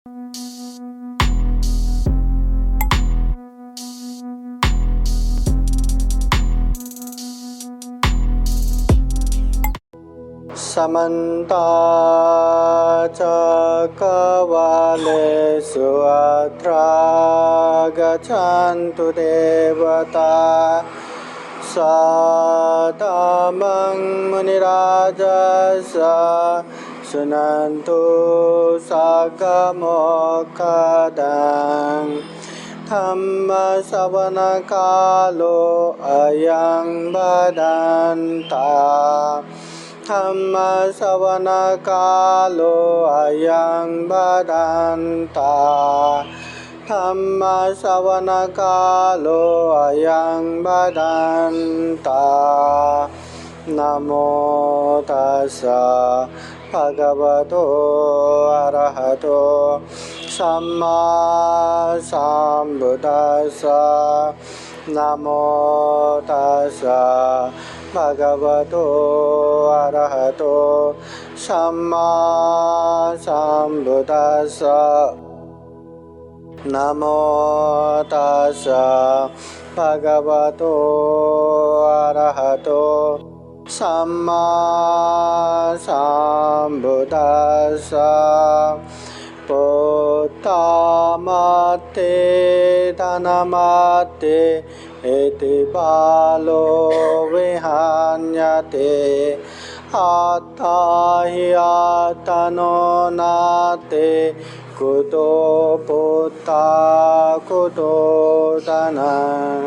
समन्ता चक्रवालेषु अत्रा गच्छन्तु देवता सदामं मुनिराजस्य शृण्वन्तु साकमोक्षदं धम्मश्रवणकालो अयं भदन्तः धम्मश्रवणकालो अयं भदन्तः धम्मश्रवणकालो अयं भदन्तः नमो तस्सै भगवतो अरहतो सम्मा सम्बुद्दस्सै नमो तस्सै भगवतो अरहतो सम्मा सम्बुद्दस्सै नमो तस्सै भगवतो अरहतो सम्मा सम्बुद्दस्सै पुत्रमते धनमते इति बालो विहन्यते अथा हि आत्मनो नाते कुतो पुत्रा कुतो धनं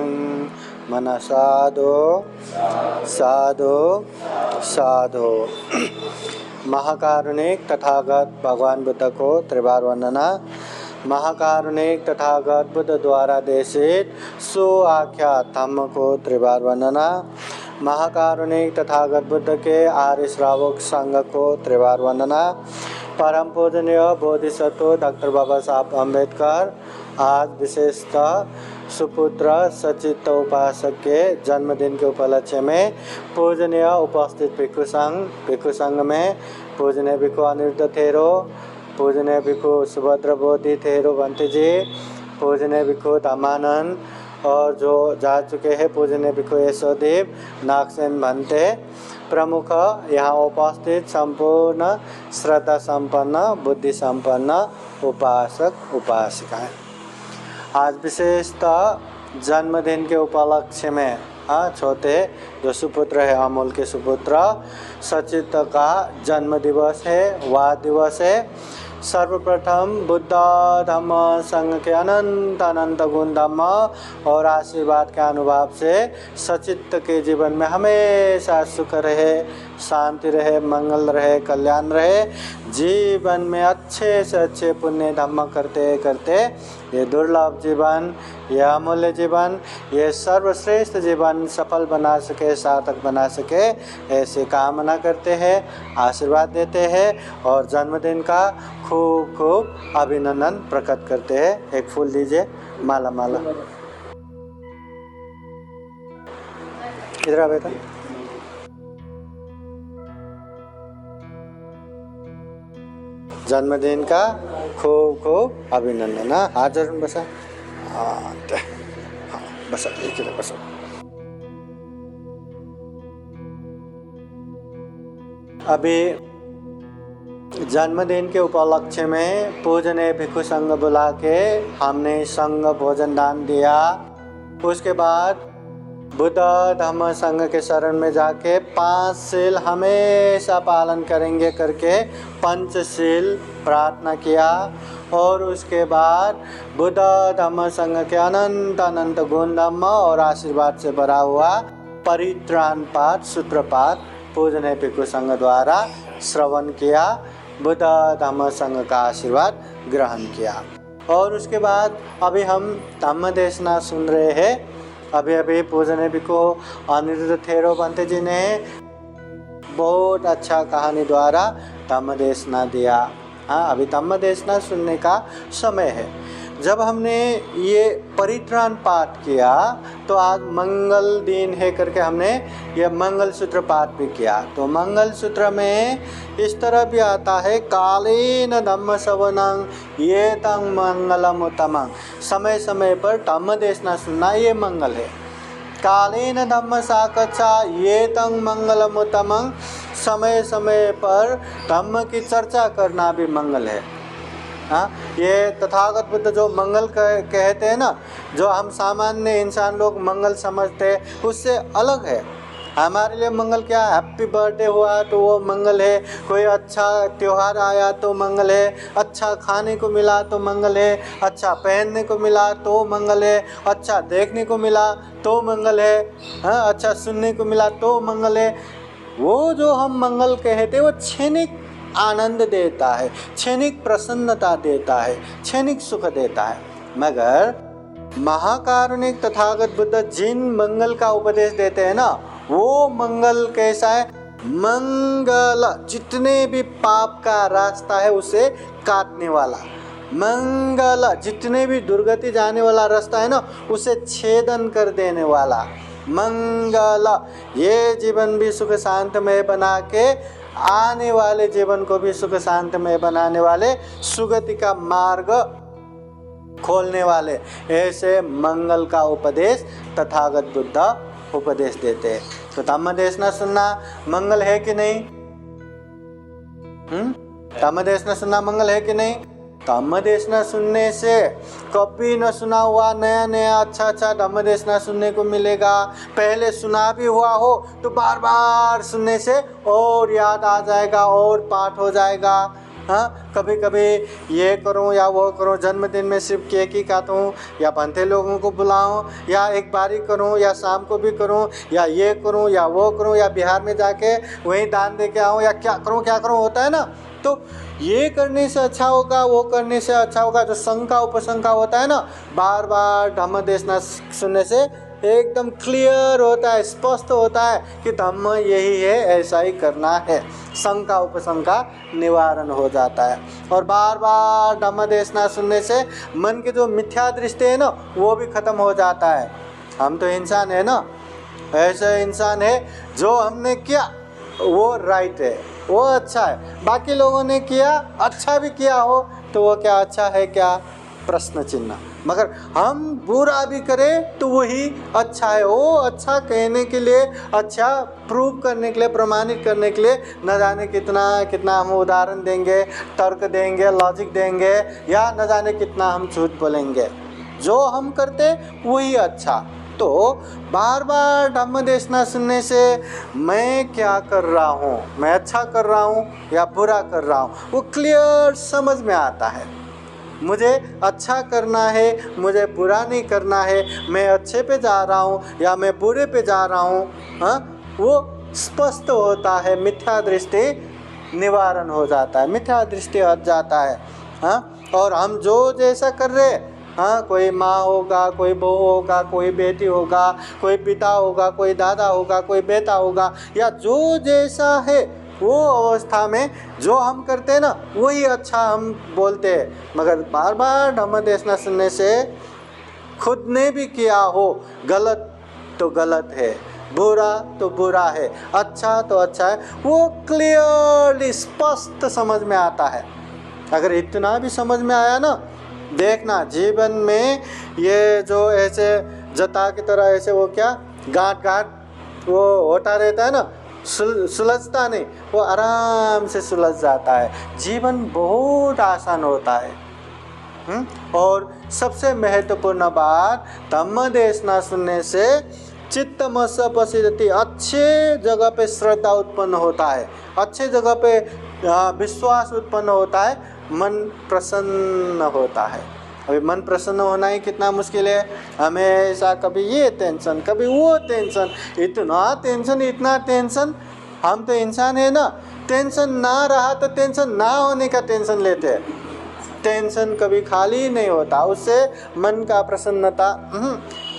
मन साधु साधु साधु। महाकारुणिक तथागत भगवान बुद्ध को त्रिवार वंदना। महाकारुणिक तथागत बुद्ध द्वारा देशित सुआख्यात धम्म को त्रिवार वंदना। महाकारुणिक तथागत बुद्ध के आर्य श्रावक संघ को त्रिवार वंदना। परम पूजनीय बोधिसत्व डॉक्टर बाबा साहब अम्बेडकर आज विशेषतः सुपुत्र सचित उपासक के जन्मदिन के उपलक्ष्य में पूजनीय उपस्थित भिक्षु संघ में पूजनीय भिक्षु अनिरुद्ध थेरो, पूजनीय भिक्षु सुभद्र बोधि थेरो बंटी जी, पूजनीय भिक्षु धम्मानंद और जो जा चुके हैं पूजनीय भिक्षु यशोदीप नागसेन भंते प्रमुख यहाँ उपस्थित संपूर्ण श्रद्धा संपन्न बुद्धि संपन्न उपासक उपासिकाएं आज विशेषतः जन्मदिन के उपलक्ष्य में छोटे जो सुपुत्र है अमूल के सुपुत्र सचित का जन्म दिवस है वह दिवस है। सर्वप्रथम बुद्ध धम्म संघ के अनंत अनंत गुण धम्म और आशीर्वाद के अनुभव से सचित के जीवन में हमेशा सुख रहे, शांति रहे, मंगल रहे, कल्याण रहे। जीवन में अच्छे से अच्छे पुण्य धम्म करते करते ये दुर्लभ जीवन, यह अमूल्य जीवन, ये सर्वश्रेष्ठ जीवन सफल बना सके, सार्थक बना सके, ऐसे कामना करते हैं, आशीर्वाद देते हैं और जन्मदिन का खूब खूब अभिनंदन प्रकट करते हैं। एक फूल दीजिए, माला माला इधर आ बेटा। जन्मदिन का खूब खूब अभिनंदन। हाजिर बसा बसा बसा। अभी जन्मदिन के उपलक्ष्य में पूजनीय भिक्षु संघ बुला के हमने संघ भोजन दान दिया। उसके बाद बुद्ध धम्म संघ के शरण में जाके 5 शील हमेशा पालन करेंगे करके पंचशील प्रार्थना किया। और उसके बाद बुद्ध धम्म संघ के अनंत अनंत गुण धम्म और आशीर्वाद से भरा हुआ परित्राण पाठ सूत्रपाठ पूजनीय भिक्षु संघ द्वारा श्रवण किया, बुद्ध धम्म संघ का आशीर्वाद ग्रहण किया। और उसके बाद अभी हम धम्म देशना सुन रहे हैं। अभी पूजनीय भिक्षु अनिरुद्ध थेरो बंते जी ने बहुत अच्छा कहानी द्वारा धम्म देशना दिया। अभी धम्म देशना सुनने का समय है। जब हमने ये परित्राण पाठ किया तो आज मंगल दिन है करके हमने ये मंगल सूत्र पाठ भी किया। तो मंगल सूत्र में इस तरह भी आता है, कालेन धम्म श्रवणं ये तंग मंगलम उत्तमं, समय समय पर धम्म देशना सुनना ये मंगल है। कालेन धम्म साकच्छा ये तंग मंगलम उत्तमं, समय समय पर धम्म की चर्चा करना भी मंगल है। हाँ, ये तथागत बुद्ध जो मंगल कहते हैं ना, जो हम सामान्य इंसान लोग मंगल समझते हैं उससे अलग है। हमारे लिए मंगल क्या है? हैप्पी बर्थडे हुआ तो वो मंगल है, कोई अच्छा त्यौहार आया तो मंगल है, अच्छा खाने को मिला तो मंगल है, अच्छा पहनने को मिला तो मंगल है, अच्छा देखने को मिला तो मंगल है, हाँ, अच्छा सुनने को मिला तो मंगल है। वो जो हम मंगल कहते हैं वो क्षणिक आनंद देता है, क्षणिक प्रसन्नता देता है, क्षणिक सुख देता है। मगर महाकारुणिक तथागत बुद्ध जिन मंगल का उपदेश देते हैं ना, वो मंगल कैसा है? मंगल, जितने भी पाप का रास्ता है उसे काटने वाला। मंगल, जितने भी दुर्गति जाने वाला रास्ता है ना उसे छेदन कर देने वाला। मंगल, ये जीवन भी सुख शांतमय बना के आने वाले जीवन को भी सुख शांतमय बनाने वाले, सुगति का मार्ग खोलने वाले, ऐसे मंगल का उपदेश तथागत बुद्ध उपदेश देते हैं। तो धम्म देशना सुनना मंगल है कि नहीं? धम्म देशना सुनना मंगल है कि नहीं? धम्म देशना सुनने से कभी न सुना हुआ नया नया अच्छा अच्छा धम्म देशना सुनने को मिलेगा। पहले सुना भी हुआ हो तो बार बार सुनने से और याद आ जाएगा और पाठ हो जाएगा। हाँ, कभी कभी ये करूँ या वो करूँ, जन्मदिन में सिर्फ केक ही काटूँ या बनते लोगों को बुलाऊँ या एक बारी करूँ या शाम को भी करूँ या ये करूँ या वो करूँ या बिहार में जाके वहीं दान दे के आऊँ या क्या करूँ होता है ना। तो ये करने से अच्छा होगा, वो करने से अच्छा होगा, जो शंका उपशंका होता है ना, बार बार धम्म देशना सुनने से एकदम क्लियर होता है, स्पष्ट होता है कि धम्म यही है, ऐसा ही करना है। शंका उपशंका निवारण हो जाता है। और बार बार धम्म देशना सुनने से मन की जो मिथ्या दृष्टि है ना वो भी खत्म हो जाता है। हम तो इंसान है ना, ऐसे इंसान है जो हमने किया वो राइट है, वो अच्छा है, बाकी लोगों ने किया अच्छा भी किया हो तो वो क्या अच्छा है क्या? प्रश्न चिन्ह। मगर हम बुरा भी करें तो वही अच्छा है। वो अच्छा कहने के लिए, अच्छा प्रूव करने के लिए, प्रमाणित करने के लिए न जाने कितना कितना हम उदाहरण देंगे, तर्क देंगे, लॉजिक देंगे या न जाने कितना हम झूठ बोलेंगे। जो हम करते वही अच्छा। तो बार बार धम्म देशना सुनने से मैं क्या कर रहा हूँ, मैं अच्छा कर रहा हूँ या बुरा कर रहा हूँ, वो क्लियर समझ में आता है। मुझे अच्छा करना है, मुझे बुरा नहीं करना है, मैं अच्छे पे जा रहा हूँ या मैं बुरे पे जा रहा हूँ, हाँ, वो स्पष्ट होता है। मिथ्या दृष्टि निवारण हो जाता है, मिथ्या दृष्टि हट जाता है। हाँ, और हम जो जैसा कर रहे, हाँ, कोई माँ होगा, कोई बहू होगा, कोई बेटी होगा, कोई पिता होगा, कोई दादा होगा, कोई बेटा होगा, या जो जैसा है वो अवस्था में जो हम करते हैं ना वही अच्छा हम बोलते हैं। मगर बार बार धम्म देशना सुनने से खुद ने भी किया हो गलत तो गलत है, बुरा तो बुरा है, अच्छा तो अच्छा है, वो क्लियरली स्पष्ट समझ में आता है। अगर इतना भी समझ में आया ना, देखना जीवन में ये जो ऐसे जता की तरह ऐसे वो क्या गांठ वो होता रहता है ना, सुलझता नहीं, वो आराम से सुलझ जाता है। जीवन बहुत आसान होता है। और सबसे महत्वपूर्ण बात, धम्म देशना सुनने से चित्तमस प्रसिद्धि, अच्छे जगह पे श्रद्धा उत्पन्न होता है, अच्छे जगह पे विश्वास उत्पन्न होता है, मन प्रसन्न होता है। अभी मन प्रसन्न होना ही कितना मुश्किल है। हमेशा कभी ये टेंशन, कभी वो टेंशन, इतना टेंशन। हम तो इंसान है ना, टेंशन ना रहा तो टेंशन ना होने का टेंशन लेते हैं। टेंशन कभी खाली नहीं होता, उससे मन का प्रसन्नता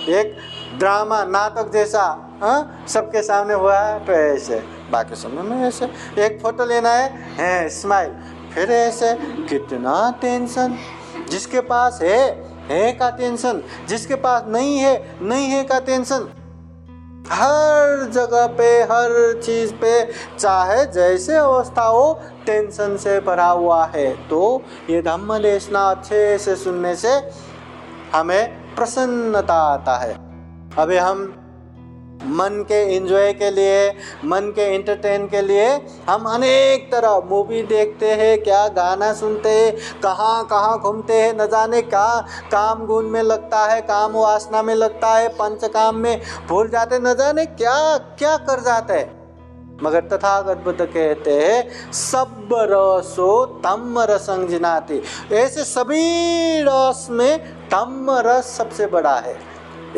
एक ड्रामा नाटक जैसा, हाँ, सबके सामने हुआ है तो ऐसे, बाकी समय में ऐसे। एक फोटो लेना है स्माइल, फिर ऐसे, कितना टेंशन। जिसके पास है है का टेंशन, जिसके पास नहीं है का टेंशन। हर जगह पे, हर चीज पे, चाहे जैसे अवस्था हो, टेंशन से भरा हुआ है। तो ये धम्म देशना अच्छे से सुनने से हमें प्रसन्नता आता है। अभी हम मन के एंजॉय के लिए, मन के एंटरटेन के लिए हम अनेक तरह मूवी देखते हैं, क्या गाना सुनते हैं, कहाँ कहाँ घूमते हैं, न जाने क्या काम गुण में लगता है, काम वासना में लगता है, पंचकाम में भूल जाते, न जाने क्या क्या कर जाते हैं। मगर तथागत बुद्ध कहते हैं सब रसो तम रसं जिनाति। ऐसे सभी रस में तम रस सबसे बड़ा है।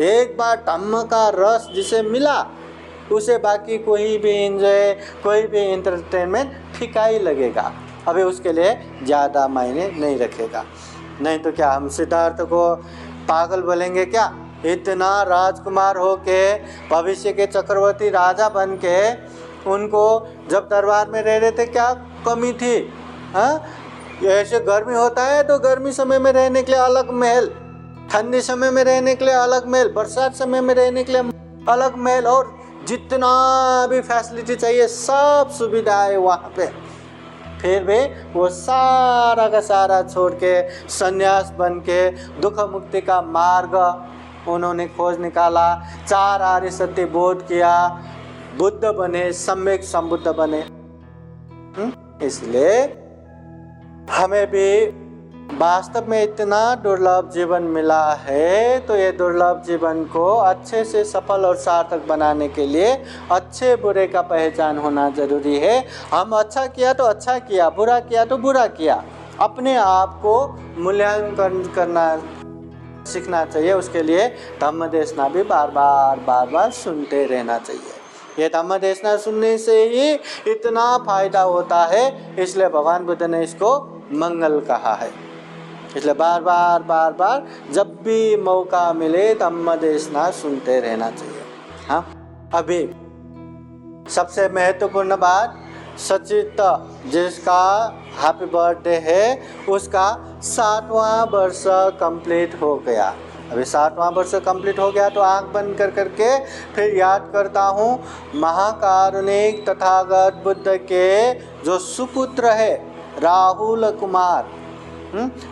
एक बार तम का रस जिसे मिला, उसे बाकी कोई भी एंजॉय, कोई भी एंटरटेनमेंट फीका ही लगेगा। अभी उसके लिए ज़्यादा मायने नहीं रखेगा। नहीं तो क्या हम सिद्धार्थ को पागल बोलेंगे क्या? इतना राजकुमार हो के, भविष्य के चक्रवर्ती राजा बन के, उनको जब दरबार में रह रहे थे क्या कमी थी? हाँ, ऐसे गर्मी होता है तो गर्मी समय में रहने के लिए अलग महल, ठंडी समय में रहने के लिए अलग महल, बरसात समय में रहने के लिए अलग महल, और जितना भी फैसिलिटी चाहिए सब सुविधाएं वहाँ पे। फिर भी वो सारा का सारा छोड़ के संन्यास बन के दुख मुक्ति का मार्ग उन्होंने खोज निकाला, 4 आर्य सत्य बोध किया, बुद्ध बने, सम्यक संबुद्ध बने। इसलिए हमें भी वास्तव में इतना दुर्लभ जीवन मिला है, तो ये दुर्लभ जीवन को अच्छे से सफल और सार्थक बनाने के लिए अच्छे बुरे का पहचान होना जरूरी है। हम अच्छा किया तो अच्छा किया, बुरा किया तो बुरा किया। अपने आप को मूल्यांकन करना सीखना चाहिए। उसके लिए धम्म देशना भी बार बार सुनते रहना चाहिए। ये धम्म देशना सुनने से ही इतना फायदा होता है, इसलिए भगवान बुद्ध ने इसको मंगल कहा है। इसलिए बार बार जब भी मौका मिले धम्म देशना सुनते रहना चाहिए। हाँ, अभी सबसे महत्वपूर्ण बात, सचित जिसका हैप्पी बर्थडे है, उसका 7वां वर्ष कंप्लीट हो गया। अभी 7वां वर्ष कंप्लीट हो गया तो आंख बंद कर करके फिर याद करता हूँ महाकारुणिक तथागत बुद्ध के जो सुपुत्र है राहुल कुमार।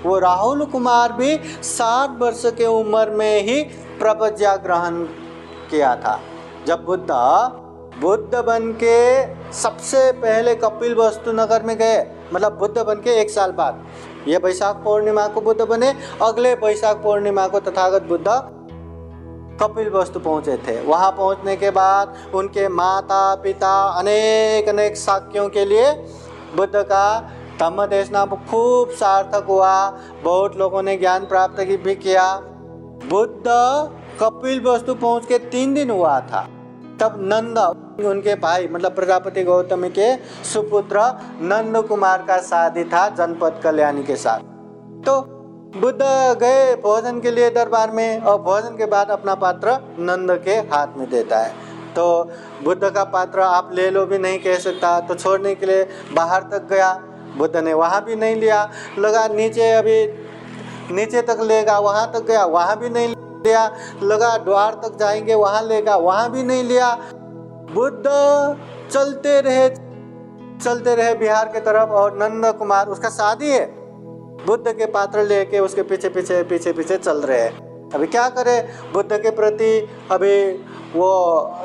वो राहुल कुमार भी 60 वर्ष के उम्र में ही प्रज्ञा ग्रहण किया था। जब बुद्ध बन के सबसे पहले कपिलवस्तु नगर में गए, मतलब बुद्ध बन के 1 साल बाद, ये बैसाख पूर्णिमा को बुद्ध बने, अगले बैसाख पूर्णिमा को तथागत बुद्ध कपिलवस्तु पहुँचे थे। वहाँ पहुँचने के बाद उनके माता पिता अनेक साक्ष्यों के लिए बुद्ध का धम्म देशना खूब सार्थक हुआ। बहुत लोगों ने ज्ञान प्राप्त भी किया। बुद्ध कपिलवस्तु पहुँच के 3 दिन हुआ था, तब नंद उनके भाई, मतलब प्रजापति गौतम के सुपुत्र नंद कुमार का शादी था जनपद कल्याणी के साथ। तो बुद्ध गए भोजन के लिए दरबार में, और भोजन के बाद अपना पात्र नंद के हाथ में देता है। तो बुद्ध का पात्र आप ले लो भी नहीं कह सकता, तो छोड़ने के लिए बाहर तक गया। बुद्ध ने वहाँ भी नहीं लिया, लगा नीचे, अभी नीचे तक लेगा, वहाँ तक गया, वहाँ भी नहीं लिया, लगा द्वार तक जाएंगे, वहाँ लेगा, वहाँ भी नहीं लिया। बुद्ध चलते रहे बिहार के तरफ, और नंद कुमार, उसका शादी है, बुद्ध के पात्र लेके उसके पीछे चल रहे हैं। अभी क्या करे, बुद्ध के प्रति अभी वो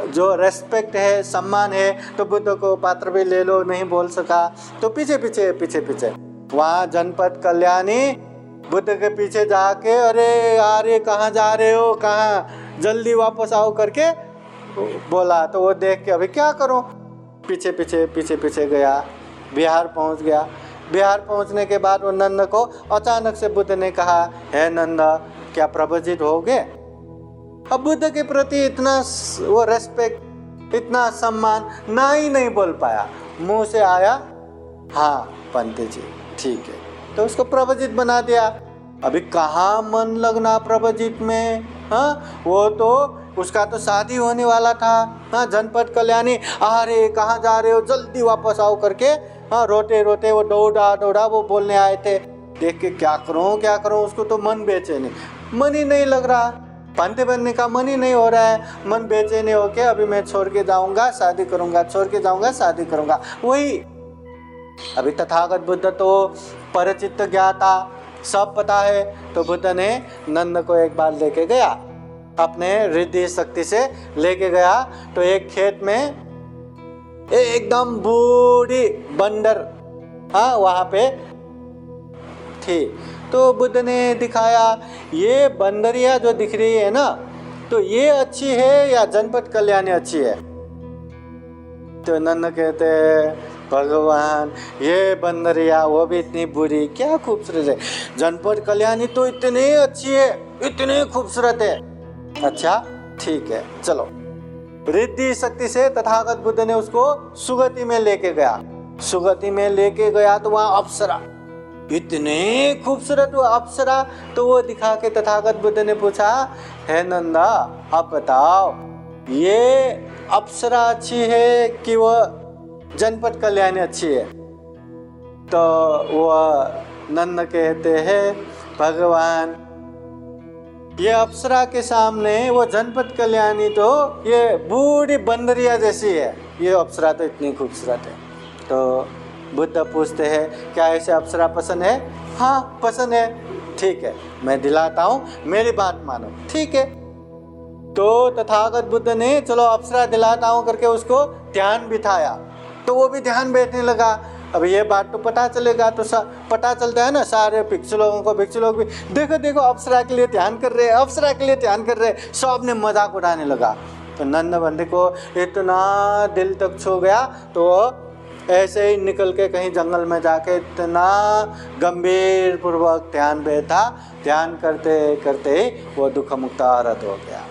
जो रेस्पेक्ट है, सम्मान है, तो बुद्ध को पात्र भी ले लो नहीं बोल सका, तो पीछे वहाँ जनपद कल्याणी बुद्ध के पीछे जाके, अरे कहाँ जा रहे हो, कहाँ, जल्दी वापस आओ करके बोला। तो वो देख के अभी क्या करूं, पीछे गया, बिहार पहुंच गया। बिहार पहुंचने के बाद वो नंद को अचानक से बुद्ध ने कहा, हे नंद, क्या प्रवजित हो गए? अब बुद्ध के प्रति इतना वो रेस्पेक्ट, इतना सम्मान, ना ही नहीं बोल पाया, मुंह से आया, हाँ पंडित जी ठीक है, तो उसको प्रवजित बना दिया। अभी कहाँ मन लगना प्रवजित में, हाँ, वो तो उसका तो शादी होने वाला था। हाँ, जनपद कल्याणी, अरे कहाँ जा रहे हो, जल्दी वापस आओ करके, हाँ, रोते वो दौड़ा वो बोलने आए थे। देख के क्या करूं, उसको तो मन बेचैन है, मन ही नहीं लग रहा, पांते बनने का मन ही नहीं हो रहा है, मन बेचैन हो के अभी मैं छोड़ के जाऊंगा शादी करूंगा, छोड़ के जाऊंगा शादी करूंगा। वही अभी तथागत बुद्ध तो परचित्त ज्ञाता, सब पता है। तो बुद्ध ने नंद को एक बार लेके गया, अपने रिद्धि शक्ति से लेके गया। तो एक खेत में एकदम बूढ़ी बंदर वहां पे थी। तो बुद्ध ने दिखाया, ये बंदरिया जो दिख रही है ना, तो ये अच्छी है या जनपद कल्याणी अच्छी है? तो नंद कहते हैं, भगवान ये बंदरिया वो भी इतनी बुरी, क्या खूबसूरत है, जनपद कल्याणी तो इतनी अच्छी है, इतनी खूबसूरत है। अच्छा ठीक है चलो। रिद्धि शक्ति से तथागत बुद्ध ने उसको सुगति में लेके गया। सुगति में लेके गया तो वहां अप्सरा, इतने खूबसूरत वो अप्सरा। तो वो दिखा के तथागत बुद्ध ने पूछा, है नंदा आप बताओ ये अप्सरा अच्छी है कि वह जनपद कल्याणी अच्छी है? तो वह नंद कहते हैं, भगवान ये अप्सरा के सामने वो जनपद कल्याणी तो ये बूढ़ी बंदरिया जैसी है, ये अप्सरा तो इतनी खूबसूरत है। तो बुद्ध पूछते हैं, क्या ऐसे अप्सरा पसंद है? हाँ पसंद है। ठीक है मैं दिलाता हूँ, मेरी बात मानो। ठीक है। तो तथागत बुद्ध ने चलो अप्सरा दिलाता हूँ करके उसको ध्यान बिठाया। तो वो भी ध्यान बैठने लगा। अब ये बात तो पता चलेगा तो पता चलता है ना सारे भिक्षु लोगों को, भिक्षु लोग भी देखो देखो अप्सरा के लिए ध्यान कर रहे हैं, अप्सरा के लिए ध्यान कर रहे हैं, सब ने मजाक उड़ाने लगा। तो नंद बंदे को इतना दिल तक छू गया, तो ऐसे ही निकल के कहीं जंगल में जाके इतना गंभीर पूर्वक ध्यान बैठा, ध्यान करते करते ही वो दुख मुक्त अरहत हो गया।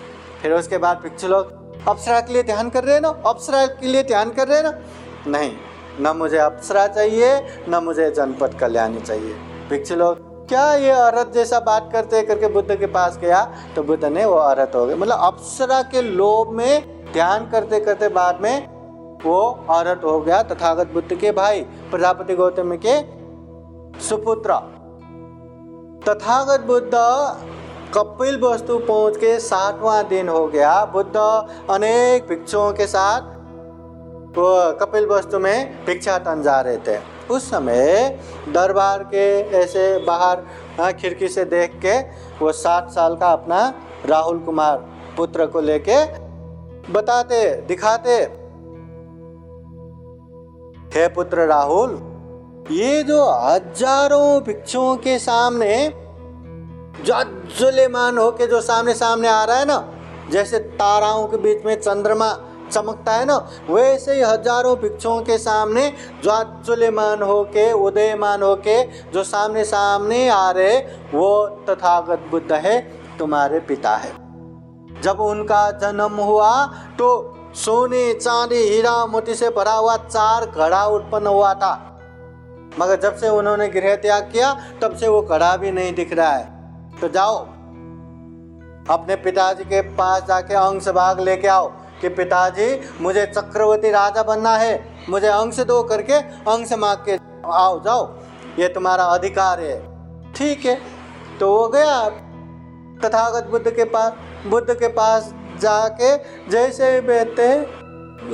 फिर उसके बाद भिक्षु लोग, अप्सरा के लिए ध्यान कर रहे हैं ना, अप्सरा के लिए ध्यान कर रहे हैं ना? नहीं, न मुझे अप्सरा चाहिए न मुझे जनपद कल्याणी चाहिए। भिक्षु लोग, क्या ये अरहत जैसा बात करते करके बुद्ध के पास गया। तो बुद्ध ने वो अरहत हो गए, मतलब अप्सरा के लोभ में ध्यान करते करते बाद में वो अरहत हो गया। तथागत बुद्ध के भाई प्रजापति गौतम के सुपुत्र। तथागत बुद्ध कपिल वस्तु पहुंच के 7वां दिन हो गया। बुद्ध अनेक भिक्षुओं के साथ वो कपिल वस्तु में भिक्षाटन जा रहे थे। उस समय दरबार के ऐसे बाहर खिड़की से देख के वो 7 साल का अपना राहुल कुमार पुत्र को लेके बताते दिखाते, हे पुत्र राहुल, ये जो हजारों भिक्षुओं के सामने ज्वलमान होके जो सामने सामने आ रहा है ना, जैसे ताराओं के बीच में चंद्रमा चमकता है ना, वैसे ही हजारों भिक्षुओं के सामने ज्वलमान होके उदयमान होके जो सामने सामने आ रहे, वो तथागत बुद्ध है, तुम्हारे पिता है। जब उनका जन्म हुआ तो सोने चांदी हीरा मोती से भरा हुआ 4 घड़ा उत्पन्न हुआ था, मगर जब से उन्होंने गृह त्याग किया तब से वो घड़ा भी नहीं दिख रहा है। तो जाओ अपने पिताजी के पास जाके अंश भाग लेके आओ कि पिताजी मुझे चक्रवर्ती राजा बनना है, मुझे अंश दो करके अंश मांग के आओ, जाओ, ये तुम्हारा अधिकार है। ठीक है। तो वो गया तथागत बुद्ध के पास जाके जैसे ही बैठते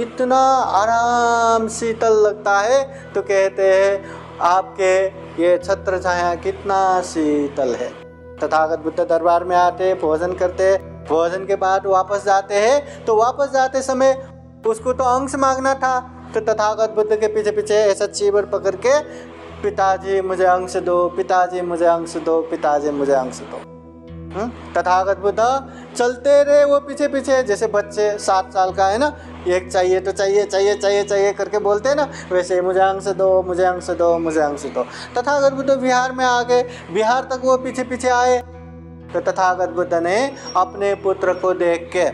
इतना आराम शीतल लगता है। तो कहते हैं आपके ये छत्र छाया कितना शीतल है। तथागत बुद्ध दरबार में आते, भोजन करते, भोजन के बाद वापस जाते हैं। तो वापस जाते समय उसको तो अंश मांगना था, तो तथागत बुद्ध के पीछे पीछे ऐसा चीबर पकड़ के, पिताजी मुझे अंश दो, पिताजी मुझे अंश दो, पिताजी मुझे अंश दो। तथागत बुद्ध चलते रहे वो पीछे पीछे, जैसे बच्चे 7 साल का है ना, एक चाहिए तो चाहिए चाहिए चाहिए चाहिए करके बोलते हैं ना, वैसे मुझे अंश दो, मुझे अंश दो, मुझे अंश दो। तथागत बुद्ध बिहार में आ गए, बिहार तक वो पीछे पीछे आए। तो तथागत बुद्ध ने अपने पुत्र को देख के,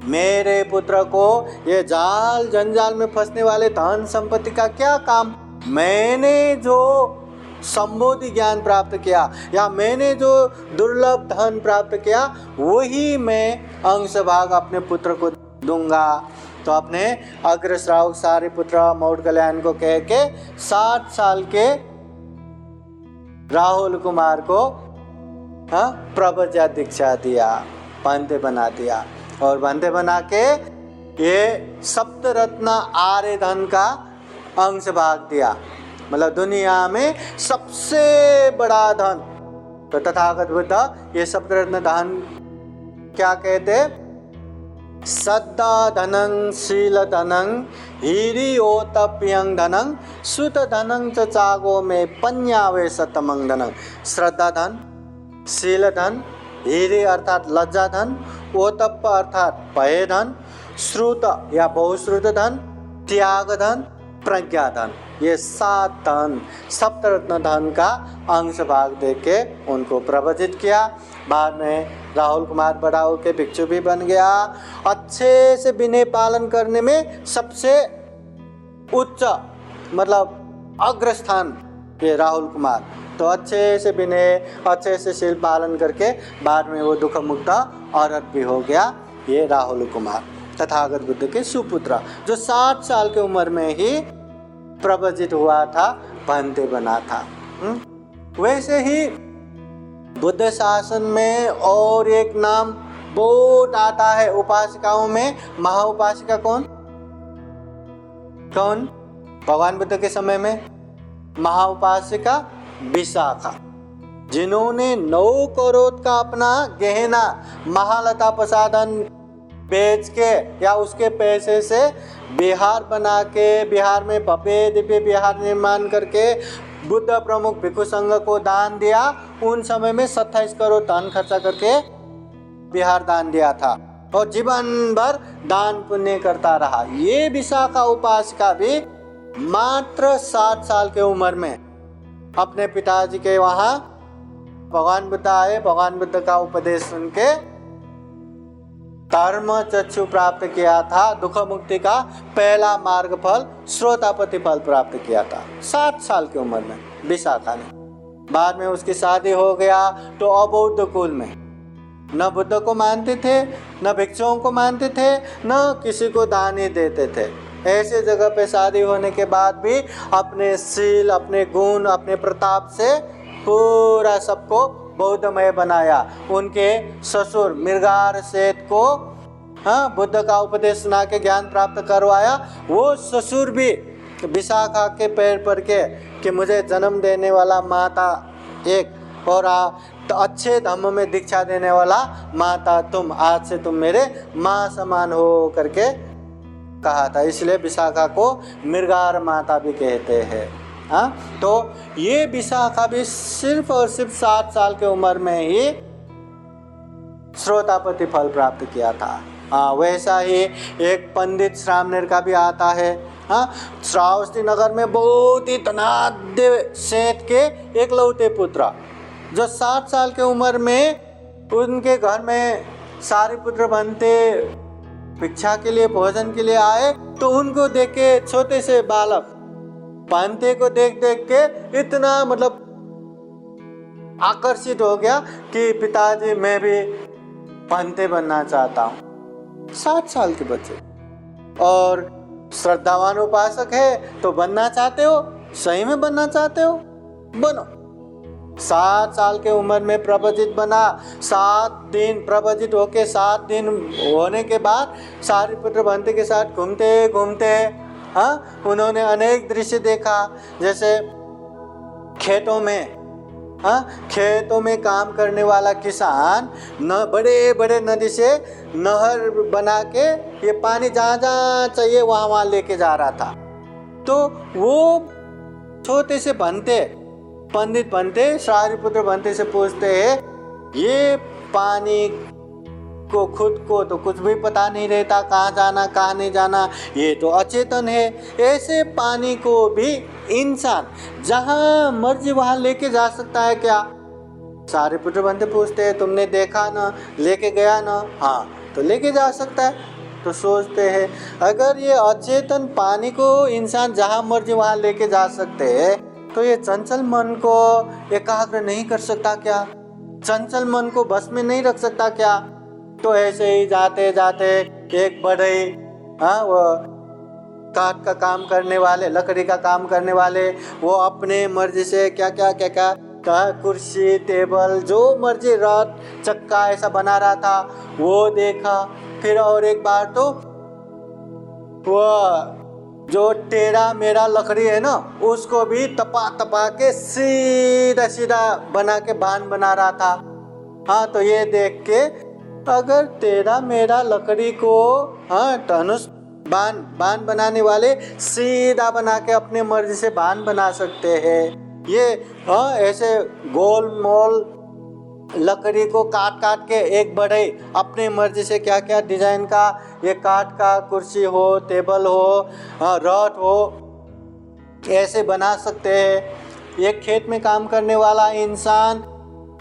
मेरे पुत्र को ये जाल जंजाल में फंसने वाले धन संपत्ति का क्या काम, मैंने जो संबोधि ज्ञान प्राप्त किया या मैंने जो दुर्लभ धन प्राप्त किया, वही मैं अंश भाग अपने पुत्र को दूंगा। तो अपने अग्र श्रावक सारे पुत्र मौड़ कल्याण को कह के 7 साल के राहुल कुमार को प्रवज्या दीक्षा दिया, बंदे बना दिया और बंदे बना के ये सप्तरत्न आर्य धन का अंश भाग दिया। मतलब दुनिया में सबसे बड़ा धन। तो तथागत बुद्ध ये सप्तरत्न धन क्या कहते? सद्दा धनं शील धनं हीरियोतप्यं धनं सुत धनं च चागो में पन्यावे सतमं धनं। श्रद्धा धन, शील धन, हीरि अर्थात लज्जा धन, ओतप्य अर्थात पय धन, श्रुत या बहुश्रुत धन, त्याग धन, प्रज्ञा धन, ये 7 धन सप्तरत्न धन का अंश भाग देके उनको प्रवचित किया। बाद में राहुल कुमार बड़ा होके भिक्षु भी बन गया। अच्छे से विनय पालन करने में सबसे उच्च मतलब अग्रस्थान ये राहुल कुमार। तो अच्छे से विनय, अच्छे से शील पालन करके बाद में वो दुख मुक्त औरत भी हो गया ये राहुल कुमार, तथागत बुद्ध के सुपुत्र, जो 60 साल की उम्र में ही प्रवचित हुआ था, बंदे बना था। वैसे ही बुद्ध शासन में और एक नाम बहुत आता है उपासिकाओं में। महाउपासिका कौन? भगवान बुद्ध के समय में महाउपासिका विशाखा, जिन्होंने 9 करोड़ का अपना गहना महालता प्रसादन बेच के या उसके पैसे से बिहार बना के, बिहार में भव्य दिव्य बिहार निर्माण करके बुद्ध प्रमुख भिक्षु संघ को दान दिया। उन समय में 27 करोड़ धन खर्चा करके बिहार दान दिया था और जीवन भर दान पुण्य करता रहा। ये विशाखा उपासिका भी मात्र 60 साल के उम्र में अपने पिताजी के वहाँ भगवान बुद्ध आए। भगवान बुद्ध का उपदेश सुन के धर्म चक्षु प्राप्त किया था, दुख मुक्ति का पहला मार्ग फल श्रोतापति फल प्राप्त किया था 7 साल की उम्र में विशाखा ने। बाद में उसकी शादी हो गया तो अबौद्ध कुल में न बुद्ध को मानते थे, न भिक्षुओं को मानते थे, न किसी को दान ही देते थे। ऐसे जगह पे शादी होने के बाद भी अपने शील, अपने गुण, अपने प्रताप से पूरा सबको बौद्धमय बनाया। उनके ससुर मृगार सेठ को बुद्ध का उपदेश सुना के ज्ञान प्राप्त करवाया। वो ससुर भी विशाखा के पैर पड़ के कि मुझे जन्म देने वाला माता एक और तो अच्छे धम्म में दीक्षा देने वाला माता तुम, आज से तुम मेरे माँ समान हो करके कहा था। इसलिए विशाखा को मृगार माता भी कहते हैं। तो ये विशाखा भी सिर्फ और सिर्फ 7 साल की उम्र में ही श्रोतापति फल प्राप्त किया था। वैसा ही एक पंडित श्रामणेर का भी आता है। श्रावस्ती नगर में बहुत ही धनाढ्य सेठ के एकलौते पुत्र, जो 7 साल की उम्र में उनके घर में सारे पुत्र बनते भिक्षा के लिए, भोजन के लिए आए, तो उनको देख के छोटे से बालक पांते को देख देख के इतना मतलब आकर्षित हो गया कि पिताजी मैं भी पांते बनना चाहता हूँ। 7 साल के बच्चे और श्रद्धावान उपासक है तो बनना चाहते हो, सही में बनना चाहते हो, बनो। 7 साल के उम्र में प्रवचित बना। 7 दिन प्रवचित होके 7 दिन होने के बाद सारिपुत्र भंते के साथ घूमते घूमते उन्होंने अनेक दृश्य देखा। जैसे खेतों में काम करने वाला किसान न बड़े बड़े नदी से नहर बना के ये पानी जहाँ जहाँ चाहिए वहाँ वहाँ लेके जा रहा था। तो वो छोटे से पंडित बनते सारिपुत्र बनते से पूछते हैं, ये पानी को खुद को तो कुछ भी पता नहीं रहता, कहाँ जाना कहाँ नहीं जाना, ये तो अचेतन है। ऐसे पानी को भी इंसान जहाँ मर्जी वहाँ लेके जा सकता है क्या? सारे पुत्र बनते पूछते हैं, तुमने देखा ना, लेके गया ना? हाँ, तो लेके जा सकता है। तो सोचते हैं अगर ये अचेतन पानी को इंसान जहाँ मर्जी वहाँ लेके जा सकते हैं, तो ये चंचल मन को एकाग्र नहीं कर सकता क्या? चंचल मन को बस में नहीं रख सकता क्या? तो ऐसे ही जाते जाते एक बढ़ई वो काठ का काम करने वाले, लकड़ी का काम करने वाले, वो अपने मर्जी से क्या क्या का कुर्सी टेबल जो मर्जी रथ चक्का ऐसा बना रहा था वो देखा। फिर और एक बार तो वो जो टेढ़ा मेरा लकड़ी है ना उसको भी तपा तपा के सीधा सीधा बना के बांध बना रहा था। हाँ, तो ये देख के अगर टेढ़ा मेरा लकड़ी को धनुष बांध बनाने वाले सीधा बना के अपने मर्जी से बांध बना सकते हैं, ये ऐसे गोल मोल लकड़ी को काट काट के एक बढ़े अपने मर्जी से क्या क्या डिजाइन का ये काट का कुर्सी हो टेबल हो रथ हो ऐसे बना सकते हैं। एक खेत में काम करने वाला इंसान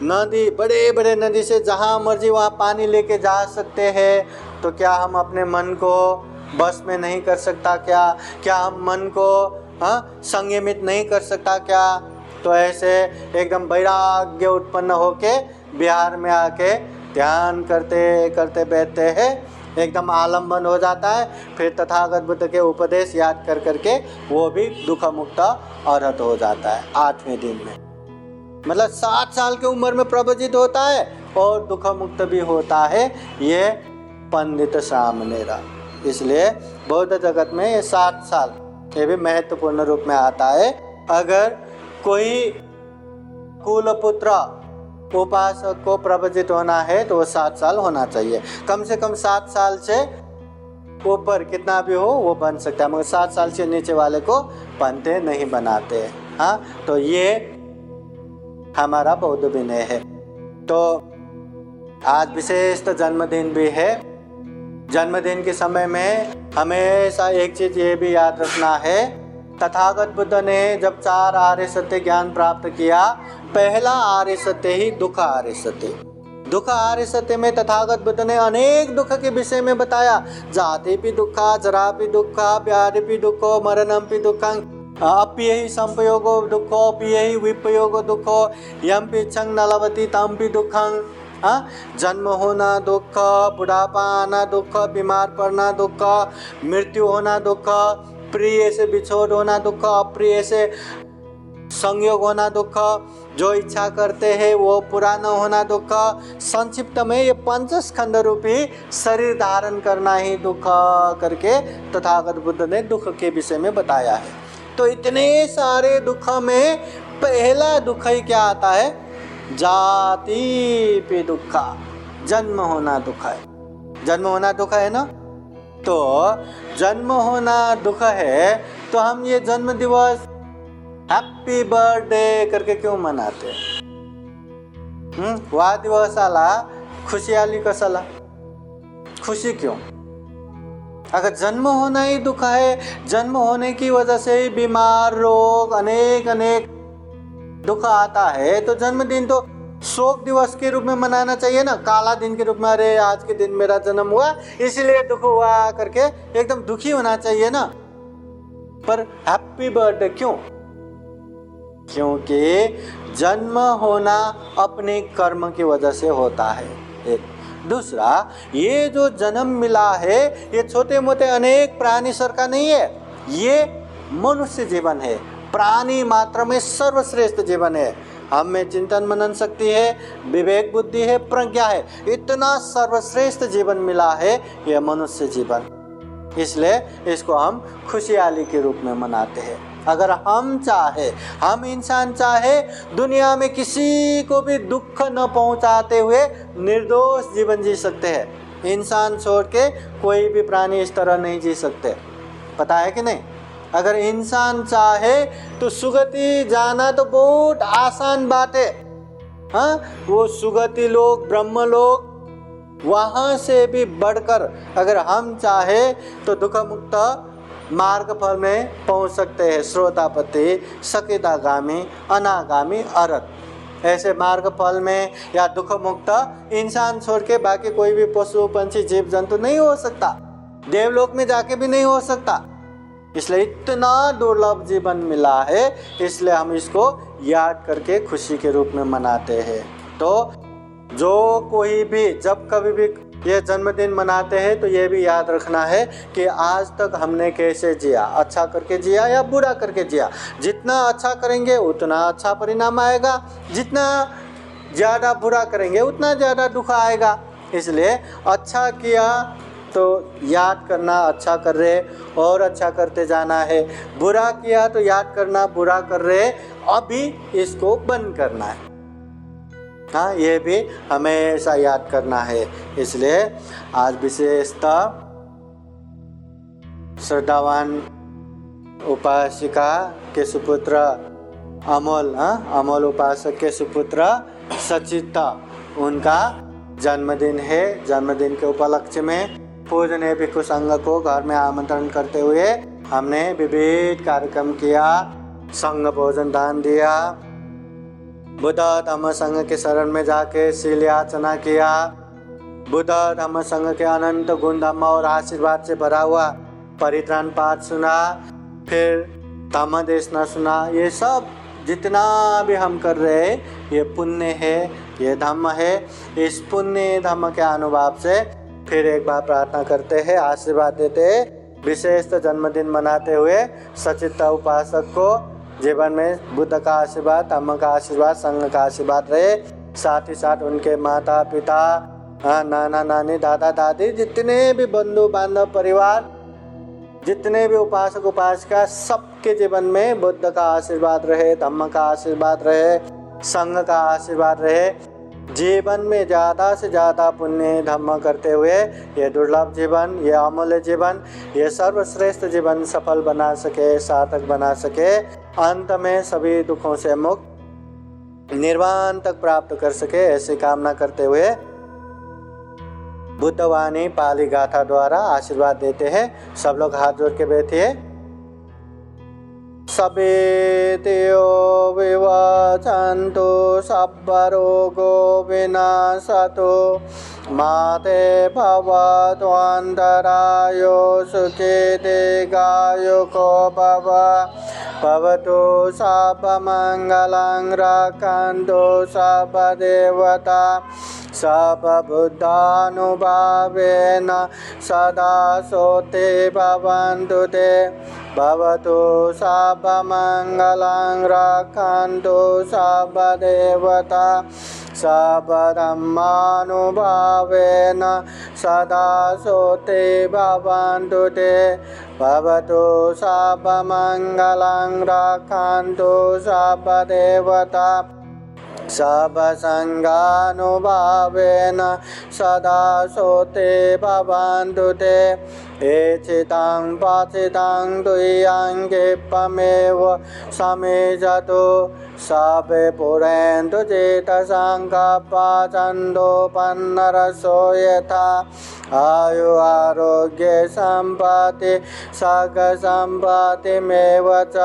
नदी बड़े बड़े नदी से जहाँ मर्जी वहाँ पानी लेके जा सकते हैं। तो क्या हम अपने मन को बस में नहीं कर सकता क्या हम मन को संयमित नहीं कर सकता क्या? तो ऐसे एकदम वैराग्य उत्पन्न होके बिहार में आके ध्यान करते करते बैठते हैं, एकदम आलम्बन हो जाता है। फिर तथागत बुद्ध के उपदेश याद कर करके वो भी दुख मुक्त अरहत हो जाता है 8वें दिन में। मतलब 60 साल की उम्र में प्रवचित होता है और दुख मुक्त भी होता है ये पंडित सामनेरा। इसलिए बौद्ध जगत में ये 60 साल ये भी महत्वपूर्ण रूप में आता है। अगर कोई कुलपुत्र उपासक को प्रवचित होना है तो वो 7 साल होना चाहिए, कम से कम 7 साल से ऊपर कितना भी हो वो बन सकता है, मगर 7 साल से नीचे वाले को बनते नहीं बनाते। हाँ, तो ये हमारा बौद्ध विनय है। तो आज विशेष तो जन्मदिन भी है। जन्मदिन के समय में हमेशा एक चीज ये भी याद रखना है, तथागत बुद्ध ने जब 4 आर्य सत्य ज्ञान प्राप्त किया, पहला आर्य सत्य ही दुख आर्य सत्य। दुख आर्य सत्य में तथागत बुद्ध ने अनेक दुख के विषय में बताया। जाति भी दुखा, जरा भी दुखा, व्याधि भी दुखो, मरणम भी दुखं, अप्यहि संपयोगो दुखो, पियहि विपयोगो दुखो, यम पिच्छं नलवती तम भी दुखं। जन्म होना दुख, बुढ़ापा आना दुख, बीमार पड़ना दुख, मृत्यु होना दुख, प्रिय से बिछोड़ होना दुख, अप्रिय से संयोग होना दुख, जो इच्छा करते हैं वो पूरा न होना दुख। संक्षिप्त में ये 5 स्कंद रूपी शरीर धारण करना ही दुख करके तथागत बुद्ध ने दुख के विषय में बताया है। तो इतने सारे दुख में पहला दुख ही क्या आता है? जाति पे दुख, जन्म होना दुख है। जन्म होना दुख है ना, तो जन्म होना दुख है तो हम ये जन्म दिवस हैप्पी बर्थडे करके क्यों मनाते हैं? वाढदिवसाला खुशी आली कशाला? खुशी क्यों? अगर जन्म होना ही दुख है, जन्म होने की वजह से ही बीमार रोग अनेक दुख आता है, तो जन्मदिन तो शोक दिवस के रूप में मनाना चाहिए ना, काला दिन के रूप में। अरे आज के दिन मेरा जन्म हुआ इसलिए दुख हुआ करके एकदम दुखी होना चाहिए ना। पर हैप्पी बर्थडे क्यों? क्योंकि जन्म होना अपने कर्म की वजह से होता है। एक दूसरा, ये जो जन्म मिला है ये छोटे मोटे अनेक प्राणी सर का नहीं है, ये मनुष्य जीवन है, प्राणी मात्र में सर्वश्रेष्ठ जीवन है। हम में चिंतन मनन शक्ति है, विवेक बुद्धि है, प्रज्ञा है, इतना सर्वश्रेष्ठ जीवन मिला है यह मनुष्य जीवन। इसलिए इसको हम खुशहाली के रूप में मनाते हैं। अगर हम चाहे, हम इंसान चाहे दुनिया में किसी को भी दुख न पहुंचाते हुए निर्दोष जीवन जी सकते हैं। इंसान छोड़ के कोई भी प्राणी इस तरह नहीं जी सकते, पता है कि नहीं? अगर इंसान चाहे तो सुगति जाना तो बहुत आसान बात है। हाँ, वो सुगति लोग, ब्रह्म लोग, वहाँ से भी बढ़कर अगर हम चाहे तो दुख मुक्त मार्ग फल में पहुँच सकते हैं। श्रोतापति, सकितागामी, अनागामी, अरहत, ऐसे मार्ग फल में या दुख मुक्त इंसान छोड़ के बाकी कोई भी पशु पंछी जीव जंतु नहीं हो सकता, देवलोक में जाके भी नहीं हो सकता। इसलिए इतना दुर्लभ जीवन मिला है, इसलिए हम इसको याद करके खुशी के रूप में मनाते हैं। तो जो कोई भी जब कभी भी ये जन्मदिन मनाते हैं तो ये भी याद रखना है कि आज तक हमने कैसे जिया, अच्छा करके जिया या बुरा करके जिया। जितना अच्छा करेंगे उतना अच्छा परिणाम आएगा, जितना ज़्यादा बुरा करेंगे उतना ज़्यादा दुख आएगा। इसलिए अच्छा किया तो याद करना अच्छा कर रहे और अच्छा करते जाना है, बुरा किया तो याद करना बुरा कर रहे अभी इसको बंद करना है। हाँ, ये भी हमेशा याद करना है। इसलिए आज विशेषतः श्रद्धावान उपासिका के सुपुत्र अमोल उपासक के सुपुत्र सचिता, उनका जन्मदिन है। जन्मदिन के उपलक्ष्य में पूजनीय भिक्षु संघ को घर में आमंत्रण करते हुए हमने विविध कार्यक्रम किया, संघ भोजन दान दिया, बुद्ध धम्म संघ के शरण में जाके शील याचना किया, बुद्ध धम्म संघ के अनंत गुण धम्म और आशीर्वाद से भरा हुआ परित्राण पाठ सुना, फिर धम्म देशना सुना। ये सब जितना भी हम कर रहे हैं ये पुण्य है, ये धम्म है। इस पुण्य धम्म के अनुभव से फिर एक बार प्रार्थना करते हैं, आशीर्वाद देते हैं। विशेषतः जन्मदिन मनाते हुए सचिता उपासक को जीवन में बुद्ध का आशीर्वाद, धम्म का आशीर्वाद, संघ का आशीर्वाद रहे। साथ ही साथ उनके माता पिता, नाना नानी, दादा दादी, जितने भी बंधु बांधव, परिवार, जितने भी उपासक उपासिका, सबके जीवन में बुद्ध का आशीर्वाद रहे, धम्म का आशीर्वाद रहे, संघ का आशीर्वाद रहे। जीवन में ज़्यादा से ज़्यादा पुण्य धम्म करते हुए ये दुर्लभ जीवन, ये अमूल्य जीवन, ये सर्वश्रेष्ठ जीवन सफल बना सके, सार्थक बना सके, अंत में सभी दुखों से मुक्त निर्वाण तक प्राप्त कर सके, ऐसी कामना करते हुए बुद्धवाणी पाली गाथा द्वारा आशीर्वाद देते हैं। सब लोग हाथ जोड़ के बैठिए। सवेदेयो विवचन्तु सब्बरोगो विनाशतु माते भवतु अन्तरायो सुखे दीर्घायुको भवतु सर्वमङ्गलं रक्षन्तु सर्वदेवता सर्वबुद्धानुभावेन सदा सोते भवन्तु ते भवतु सर्वमङ्गलं रक्षन्तु सर्वदेवता सर्वधर्मानुभावेन सदा सोते भवन्तु ते भवतु सर्वमङ्गलं रक्षन्तु सर्वदेवता सर्वसंगानुभावेन सदा सोते भवन्तु ते एचितं पचितं तुय्यं क्षिप्रमेव समेजतु सर्वे पुरन्तु चेतसङ्कल्पचन्दोपन्नरसो यथा आयु आरोग्य सम्पत्ति सर्गसम्पत्तिमेव च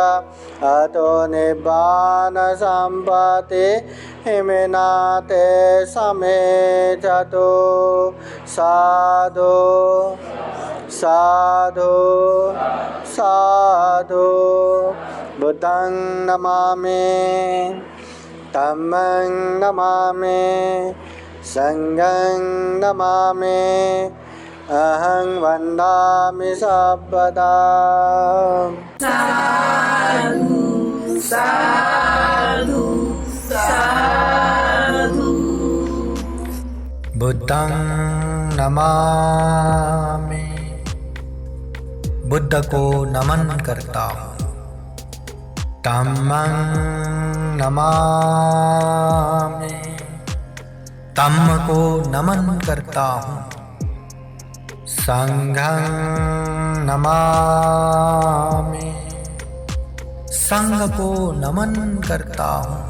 अतो निब्बान सम्पत्ति हिमेनाते समेजतु। साधु साधु साधु। बुद्धं नमामि, धम्मं नमामि, संघं नमामि, अहं वन्दामि सर्वदा। साधु साधु साधु। बुद्धं नमामि, बुद्ध को नमन करता हूँ। धम्मं नमामि, धम्म को नमन करता हूँ। संघं नमामि, संघ को नमन करता हूँ।